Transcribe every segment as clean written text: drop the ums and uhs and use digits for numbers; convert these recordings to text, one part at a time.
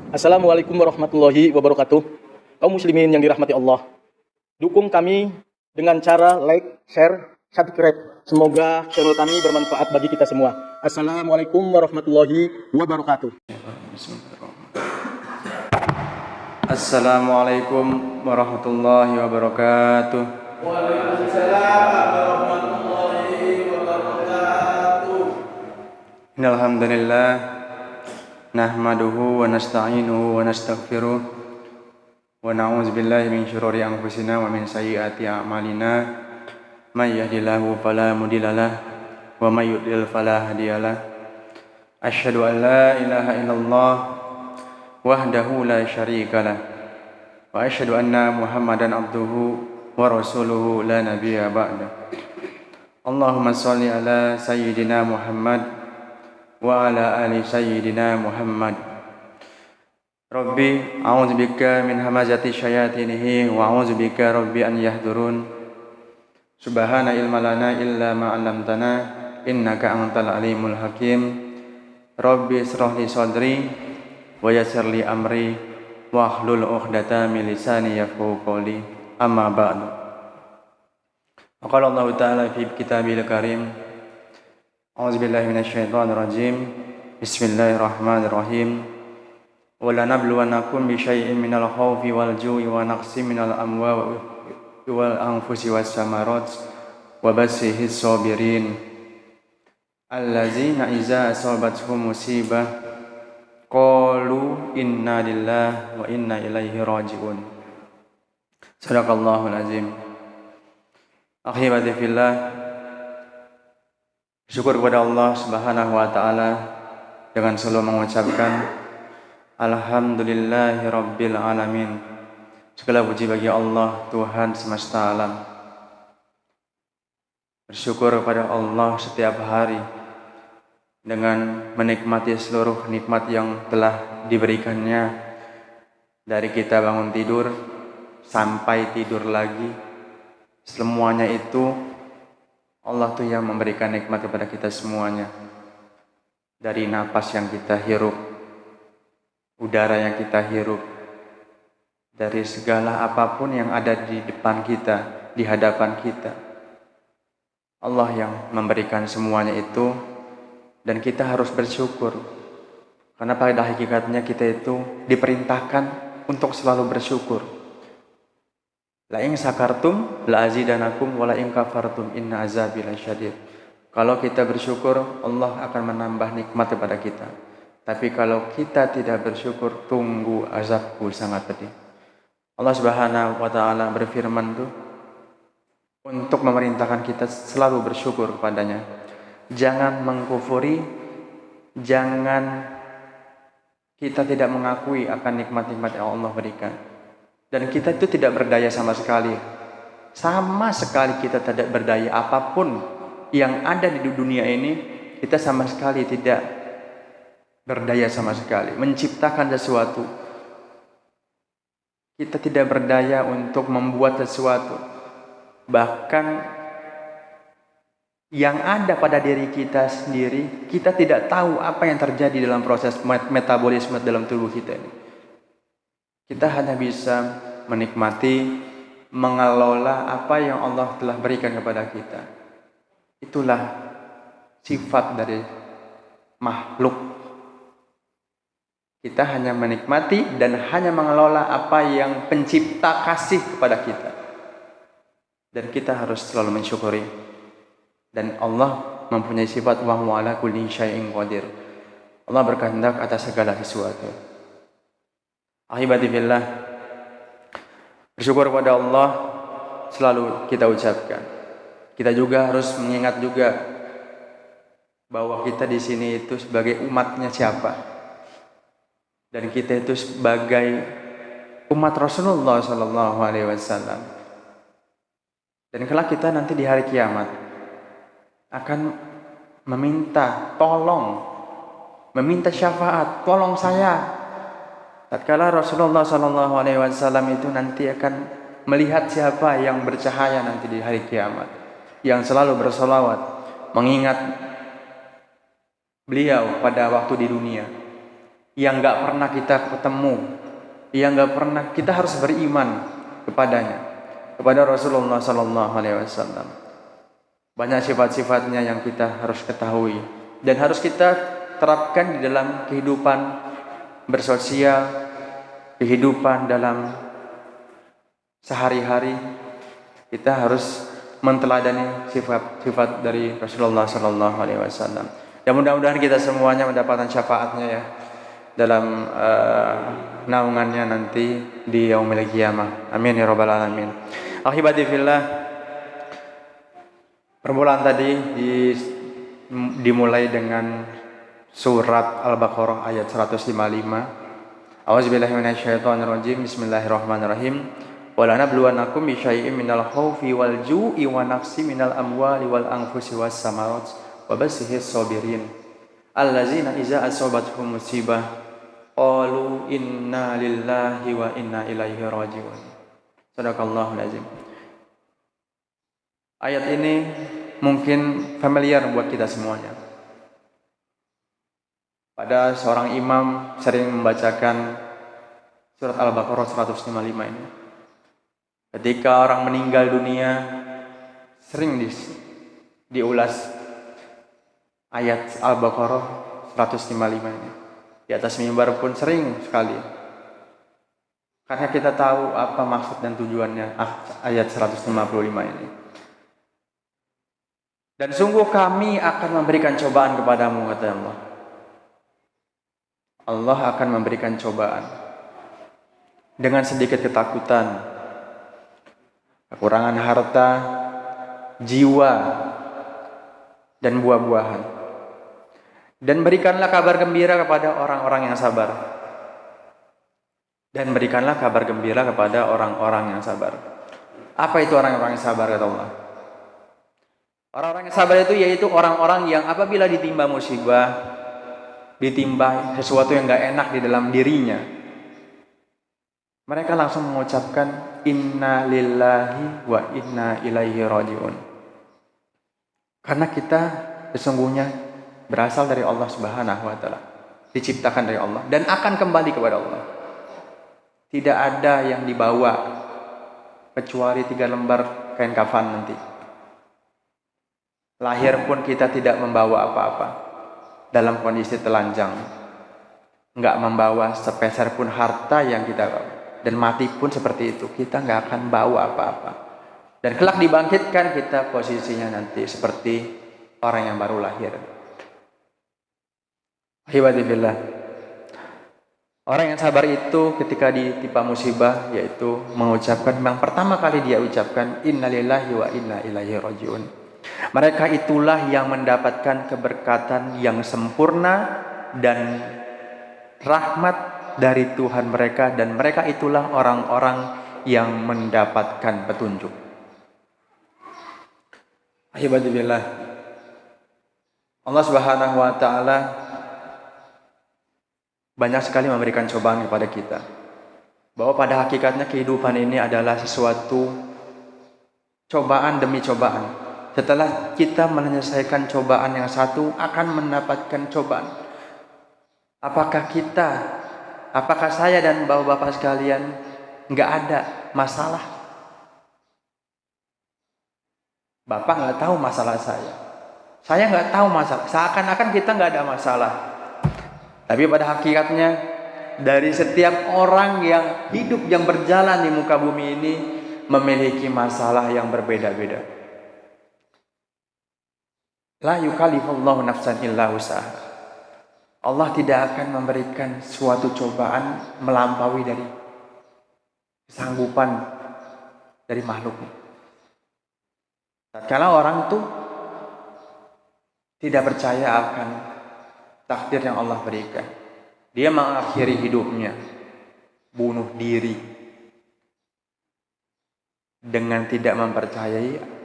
Assalamualaikum warahmatullahi wabarakatuh. Kaum muslimin yang dirahmati Allah, dukung kami dengan cara like, share, subscribe. Semoga channel kami bermanfaat bagi kita semua. Assalamualaikum warahmatullahi wabarakatuh. Assalamualaikum warahmatullahi wabarakatuh. Waalaikumsalam warahmatullahi wabarakatuh. Innal hamdalillah nahmaduhu wa nasta'inuhu wa nastaghfiruh wa na'udzu billahi min syururi anfusina wa min sayyiati a'malina. May yahdihillahu fala mudhillalah wa may yudlil fala hadiyalah. Asyhadu an la ilaha illallah wahdahu la syarikalah wa asyhadu anna Muhammadan abduhu wa rasuluhu la nabiyya ba'da. Allahumma shalli ala sayyidina Muhammad wa ala ali sayyidina Muhammad. Rabbi a'udzubika min hamazati syayatinihi wa a'udzubika rabbi an yahdurun. Subhana ilma lana illa ma 'allamtana innaka antal alimul hakim. Rabbi ishrah li sadri wa yassir li amri wa hlul 'uqdatam min lisani yafqahu qawli. Amma ba'du. Qala Allah Ta'ala fi kitabil karim. A'udzubillahi minasyaitonir rajim. Bismillahirrahmanirrahim. Wa lanabluwannakum bisyai'in minal khaufi wal ju'i wa naqsin minal amwali wal anfusi was samarat wa basyirhis sabirin allazina idza asabathum musibah qalu inna lillahi wa inna ilaihi raji'un. Sadaqallahul azim. Akhirati fillah, syukur kepada Allah Subhanahu wa taala dengan selalu mengucapkan alhamdulillahi rabbil alamin. Segala puji bagi Allah Tuhan semesta alam. Bersyukur kepada Allah setiap hari dengan menikmati seluruh nikmat yang telah diberikannya, dari kita bangun tidur sampai tidur lagi. Semuanya itu Allah tuh yang memberikan nikmat kepada kita semuanya. Dari napas yang kita hirup, udara yang kita hirup, dari segala apapun yang ada di depan kita, di hadapan kita, Allah yang memberikan semuanya itu. Dan kita harus bersyukur, karena pada hakikatnya kita itu diperintahkan untuk selalu bersyukur. La in sakartum la azidanakum wa la in kafartum inna azabi lasyadid. Kalau kita bersyukur, Allah akan menambah nikmat kepada kita. Tapi kalau kita tidak bersyukur, tunggu azabku sangat pedih. Allah Subhanahu wa taala berfirman tuh untuk memerintahkan kita selalu bersyukur kepadanya. Jangan mengkufuri, jangan kita tidak mengakui akan nikmat-nikmat yang Allah berikan. Dan kita itu tidak berdaya sama sekali. Sama sekali kita tidak berdaya. Apapun yang ada di dunia ini, kita sama sekali tidak berdaya sama sekali. Menciptakan sesuatu, kita tidak berdaya untuk membuat sesuatu. Bahkan yang ada pada diri kita sendiri, kita tidak tahu apa yang terjadi dalam proses metabolisme dalam tubuh kita ini. Kita hanya bisa menikmati, mengelola apa yang Allah telah berikan kepada kita. Itulah sifat dari makhluk. Kita hanya menikmati dan hanya mengelola apa yang pencipta kasih kepada kita. Dan kita harus selalu mensyukuri. Dan Allah mempunyai sifat wa huwa ala kulli syai'in qadir. Allah berkehendak atas segala sesuatu. Ahibati fillah, bersyukur kepada Allah selalu kita ucapkan. Kita juga harus mengingat juga bahwa kita di sini itu sebagai umatnya siapa. Dan kita itu sebagai umat Rasulullah sallallahu alaihi wasallam. Dan kelak kita nanti di hari kiamat akan meminta tolong, meminta syafaat, tolong saya. Tatkala Rasulullah sallallahu alaihi wasallam itu nanti akan melihat siapa yang bercahaya nanti di hari kiamat, yang selalu bersolawat, mengingat beliau pada waktu di dunia. yang nggak pernah kita ketemu, yang nggak pernah, kita harus beriman kepadanya, kepada Rasulullah Sallallahu Alaihi Wasallam. Banyak sifat-sifatnya yang kita harus ketahui dan harus kita terapkan di dalam kehidupan bersosial, kehidupan dalam sehari-hari. Kita harus menteladani sifat-sifat dari Rasulullah Sallallahu Alaihi Wasallam. Dan mudah-mudahan kita semuanya mendapatkan syafaatnya ya dalam naungannya nanti di yaumil qiyamah. Amin ya rabbal alamin. Ahibati fillah, permulaan tadi dimulai dengan surat Al-Baqarah ayat 155. A'udzubillahi minasyaitonirrajim. Bismillahirrahmanirrahim. وَلَنَبْلُوَنَّكُمْ بِشَيْءٍ مِنَ الْخَوْفِ وَالْجُوعِ وَنَقْصٍ مِنَ الْأَمْوَالِ وَالْأَنْفُسِ وَالثَّمَرَاتِ وَبَشِّرِ الصَّابِرِينَ الَّذِينَ إِذَا أَصَابَتْهُم مُّصِيبَةٌ قَالُوا إِنَّا لِلَّهِ وَإِنَّا إِلَيْهِ راجعون. Shadaqallahul azim. Ayat ini mungkin familiar buat kita semuanya. Pada seorang imam sering membacakan surat Al-Baqarah 155 ini. Ketika orang meninggal dunia, sering diulas ayat Al-Baqarah 155 ini. Di atas mimbar pun sering sekali. Karena kita tahu apa maksud dan tujuannya ayat 155 ini. Dan sungguh kami akan memberikan cobaan kepadamu, kata Allah. Allah akan memberikan cobaan dengan sedikit ketakutan, kekurangan harta, jiwa, dan buah-buahan. Dan berikanlah kabar gembira kepada orang-orang yang sabar. Dan berikanlah kabar gembira kepada orang-orang yang sabar. Apa itu orang-orang yang sabar, kata Allah? Orang-orang yang sabar itu yaitu orang-orang yang apabila ditimpa musibah, ditimpa sesuatu yang gak enak di dalam dirinya, mereka langsung mengucapkan inna lillahi wa inna ilaihi rajiun. Karena kita sesungguhnya berasal dari Allah Subhanahu wa taala, diciptakan dari Allah dan akan kembali kepada Allah. Tidak ada yang dibawa kecuali 3 lembar kain kafan nanti. Lahir pun kita tidak membawa apa-apa, dalam kondisi telanjang, enggak membawa sepeser pun harta yang kita bawa. Dan mati pun seperti itu, kita nggak akan bawa apa-apa. Dan kelak dibangkitkan, kita posisinya nanti seperti orang yang baru lahir. Ahibadillah, orang yang sabar itu ketika ditimpa musibah, yaitu mengucapkan, yang pertama kali dia ucapkan innalillahi wa inna ilaihi rajiun. Mereka itulah yang mendapatkan keberkatan yang sempurna dan rahmat dari Tuhan mereka, dan mereka itulah orang-orang yang mendapatkan petunjuk. Ahibadillah, Allah Subhanahu wa taala banyak sekali memberikan cobaan kepada kita. Bahwa pada hakikatnya kehidupan ini adalah sesuatu cobaan demi cobaan. Setelah kita menyelesaikan cobaan yang satu, akan mendapatkan cobaan. Apakah saya dan bapak-bapak sekalian nggak ada masalah? Bapak nggak tahu masalah saya nggak tahu masalah. Seakan-akan kita nggak ada masalah. Tapi pada hakikatnya dari setiap orang yang hidup, yang berjalan di muka bumi ini, memiliki masalah yang berbeda-beda. La yukallifullahu nafsan illa wus'aha. Allah tidak akan memberikan suatu cobaan melampaui dari kesanggupan dari makhluknya. Kalau orang tuh tidak percaya akan takdir yang Allah berikan, dia mengakhiri hidupnya, bunuh diri dengan tidak mempercayai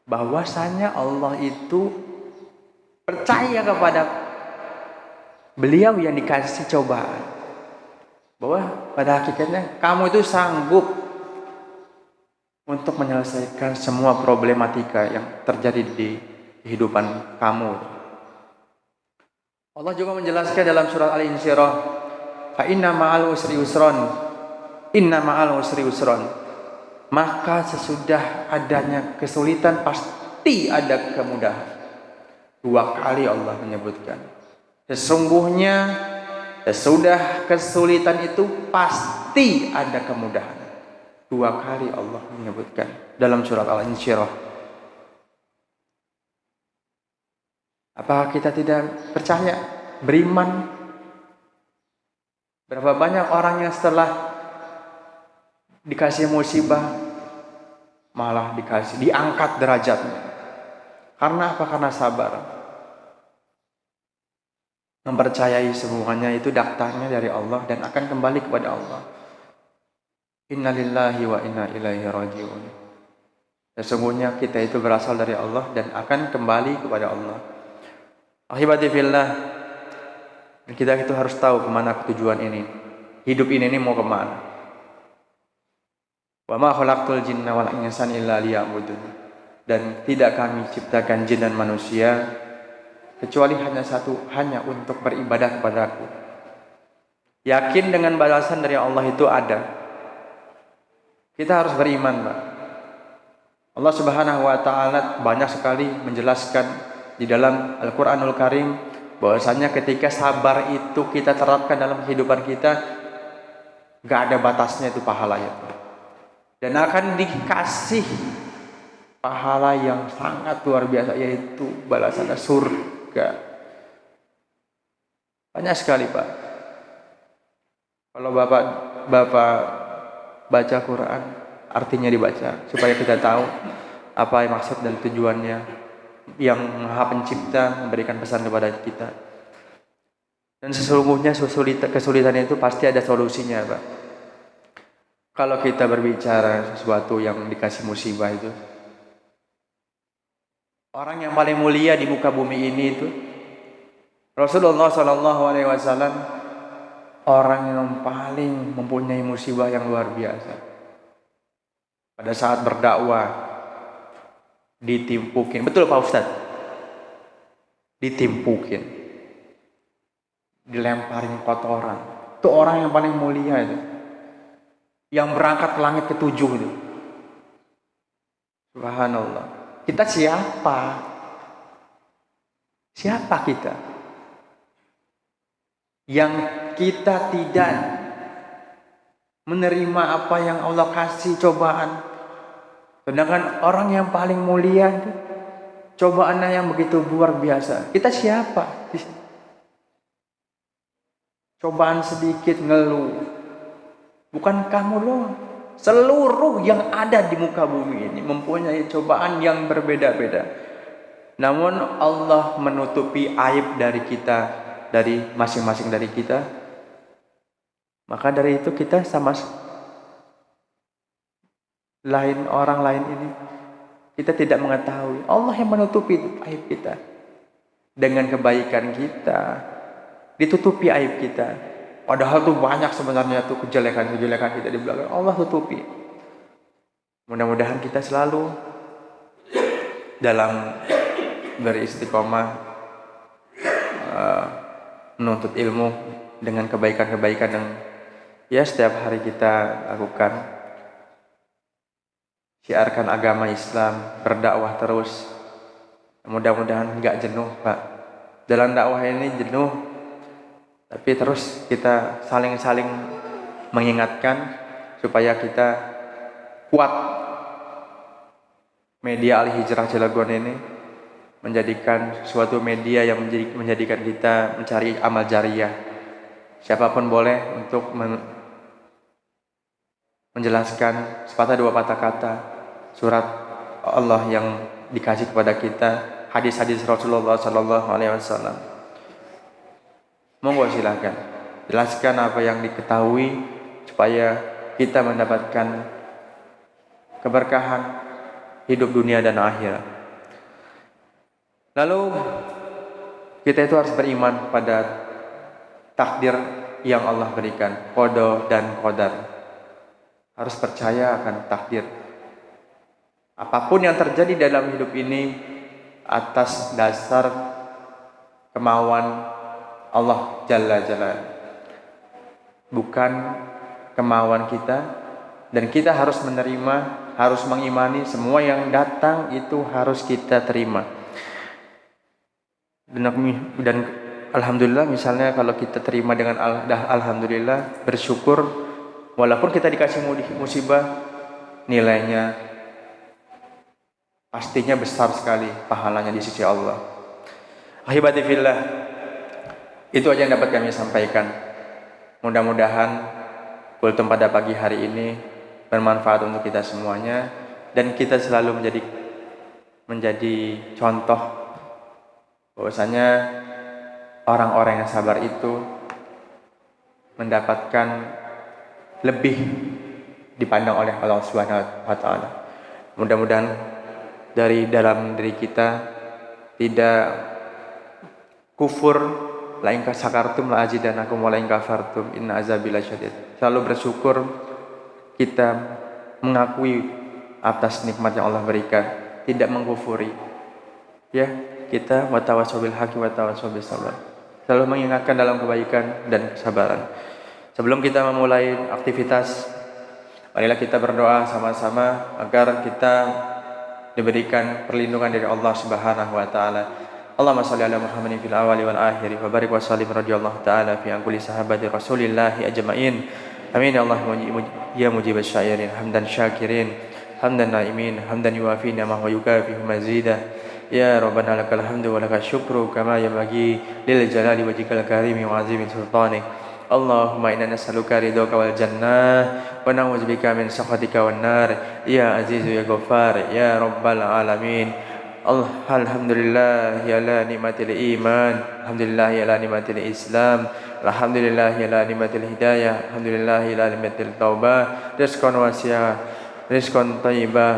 bahwasanya Allah itu percaya kepada beliau yang dikasih cobaan, bahwa pada hakikatnya kamu itu sanggup untuk menyelesaikan semua problematika yang terjadi di kehidupan kamu. Allah juga menjelaskan dalam surat Al-Insyirah, fa inna ma'al usri yusron, inna ma'al usri yusron. Maka sesudah adanya kesulitan pasti ada kemudahan. 2 kali Allah menyebutkan. Sesungguhnya sesudah kesulitan itu pasti ada kemudahan. 2 kali Allah menyebutkan dalam surat Al-Insyirah. Apakah kita tidak percaya, beriman? Berapa banyak orang yang setelah dikasih musibah malah diangkat derajatnya. Karena apa? Karena sabar. Mempercayai semuanya itu daftarnya dari Allah dan akan kembali kepada Allah. Innalillahi wa inna ilaihi raji'un. Sesungguhnya kita itu berasal dari Allah dan akan kembali kepada Allah. Ahibati fillah, kita itu harus tahu kemana tujuan ini. Hidup ini mau kemana? Wa ma khalaqtul jinna wal insa illa liya'budun. Dan tidak kami ciptakan jin dan manusia kecuali hanya untuk beribadah kepadaku. Yakin dengan balasan dari Allah itu ada. Kita harus beriman, Pak. Allah Subhanahu wa taala banyak sekali menjelaskan di dalam Al-Qur'anul Karim bahwasanya ketika sabar itu kita terapkan dalam kehidupan kita, gak ada batasnya itu pahalanya. Dan akan dikasih pahala yang sangat luar biasa, yaitu balasan surga. Banyak sekali, Pak. Kalau Bapak baca Quran, artinya dibaca supaya kita tahu apa yang maksud dan tujuannya yang Maha Pencipta memberikan pesan kepada kita. Dan sesungguhnya kesulitan itu pasti ada solusinya, Pak. Kalau kita berbicara sesuatu yang dikasih musibah itu, orang yang paling mulia di muka bumi ini itu Rasulullah SAW, orang yang paling mempunyai musibah yang luar biasa. Pada saat berdakwah ditimpukin, betul Pak Ustadz? Ditimpukin, dilemparin kotoran. Itu orang yang paling mulia itu, yang berangkat ke langit ke-7 itu. Subhanallah. Kita siapa? Siapa kita? Yang kita tidak menerima apa yang Allah kasih cobaan. Sedangkan orang yang paling mulia itu cobaannya yang begitu luar biasa. Kita siapa? Cobaan sedikit ngeluh. Bukan kamu loh. Seluruh yang ada di muka bumi ini mempunyai cobaan yang berbeda-beda. Namun Allah menutupi aib dari kita, dari masing-masing dari kita. Maka dari itu kita sama orang lain ini kita tidak mengetahui. Allah yang menutupi aib kita. Dengan kebaikan kita ditutupi aib kita. Padahal tuh banyak sebenarnya tuh kejelekan-kejelekan kita di belakang. Allah tutupi. Mudah-mudahan kita selalu dalam beristiqomah menuntut ilmu dengan kebaikan-kebaikan yang setiap hari kita lakukan. Siarkan agama Islam, berdakwah terus. Mudah-mudahan enggak jenuh, Pak. Dalam dakwah ini jenuh, tapi terus kita saling-saling mengingatkan supaya kita kuat. Media Al-Hijrah Cilegon ini menjadikan suatu media yang menjadikan kita mencari amal jariah. Siapapun boleh untuk menjelaskan sepatah dua patah kata surat Allah yang dikasih kepada kita, hadis-hadis Rasulullah SAW. Monggo silakan jelaskan apa yang diketahui supaya kita mendapatkan keberkahan hidup dunia dan akhirat. Lalu kita itu harus beriman pada takdir yang Allah berikan, qada dan qadar. Harus percaya akan takdir. Apapun yang terjadi dalam hidup ini atas dasar kemauan Allah Jalla Jalla, bukan kemauan kita, dan kita harus menerima, harus mengimani semua yang datang itu harus kita terima. Dan alhamdulillah, misalnya kalau kita terima dengan alhamdulillah, bersyukur, walaupun kita dikasih musibah, nilainya pastinya besar sekali pahalanya di sisi Allah. Ahibati fillah, itu aja yang dapat kami sampaikan. Mudah-mudahan kultum pada pagi hari ini bermanfaat untuk kita semuanya, dan kita selalu menjadi contoh bahwasanya orang-orang yang sabar itu mendapatkan lebih dipandang oleh Allah Subhanahu wa taala. Mudah-mudahan dari dalam diri kita tidak kufur, la in sakartum la azidanakum wa la in kafartum inna azabi lasyadid. Selalu bersyukur, kita mengakui atas nikmat yang Allah berikan, tidak mengkufuri. Ya, kita watawasau bil haqqi watawasau bis sabr. Selalu mengingatkan dalam kebaikan dan kesabaran. Sebelum kita memulai aktivitas, marilah kita berdoa sama-sama agar kita diberikan perlindungan dari Allah Subhanahu wa taala. Allahumma shalli ala Muhammadin fil awwali wal akhiri wa barik wa sallim radhiyallahu taala fi kulli sahabati Rasulillah ajmain. Amin ya Allah ya mujib asy-syairin hamdan syakirin hamdan naimin hamdan yuwafi ni'mah wa yukafi mazidah. Ya Rabbana lakal hamdu wa lakal syukru kama yanbaghi lil jalali wajhikal karimi wa azimi sultanik. Allahumma inna nas'aluka ridhaka wal jannah wa na'udzubika min sakhatika wan nar. Ya azizu ya ghaffar ya rabbal alamin. Alhamdulillah ala nikmatil iman, alhamdulillah ala nikmatil islam, alhamdulillah ala nikmatil hidayah, alhamdulillah ala nikmatil taubah, rizqan wasi'ah, rizqan thayyibah,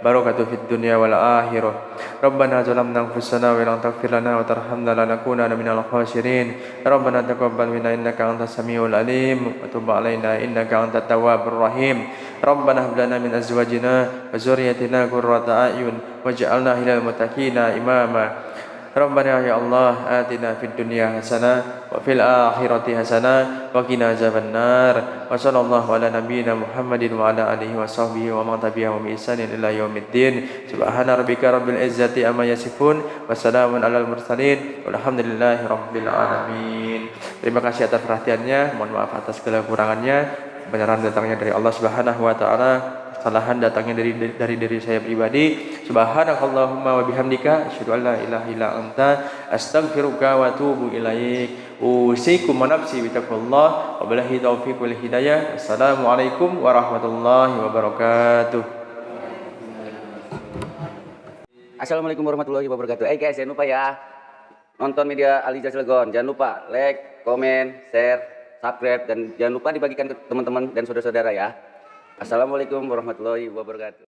barakatuh fid dunya wal akhirah. Rabbana zalamna anfusana wa lam taghfir lana wa tarhamna lanakunanna minal khasirin. Rabbana taqabbal minna innaka antas samiul alim wa tub alaina innaka antat tawwabur rahim. Rabbana hab lana min azwajina wa dzurriyyatina qurrata a'yun waj'alna lil muttaqina imama. Rabbana ya Allah atina fid dunya hasanah wa fil akhirati hasanah wa qina azabannar. Wa sallallahu ala nabiyyina Muhammadin wa ala alihi wa sahbihi wa man tabi'ahum bi ihsanin ila yaumiddin. Subhana rabbika rabbil izzati amma yasifun wa salamun alal mursalin walhamdulillahi rabbil alamin. Terima kasih atas perhatiannya, mohon maaf atas segala kekurangannya. Kebenaran datangnya dari Allah Subhanahu wa taala, kesalahan datangnya dari diri saya pribadi. Subhanakallahumma wa bihamdika asyhadu an la ilaha illa anta astaghfiruka wa atubu ilaik. Usikum wa nafsi bi taqwallah wa billahi taufiq wal hidayah. Assalamualaikum warahmatullahi wabarakatuh. Assalamualaikum warahmatullahi wabarakatuh. Guys, jangan lupa ya nonton media Alizah Cilegon. Jangan lupa like, komen, share, subscribe, dan jangan lupa dibagikan ke teman-teman dan saudara-saudara ya. Assalamualaikum warahmatullahi wabarakatuh.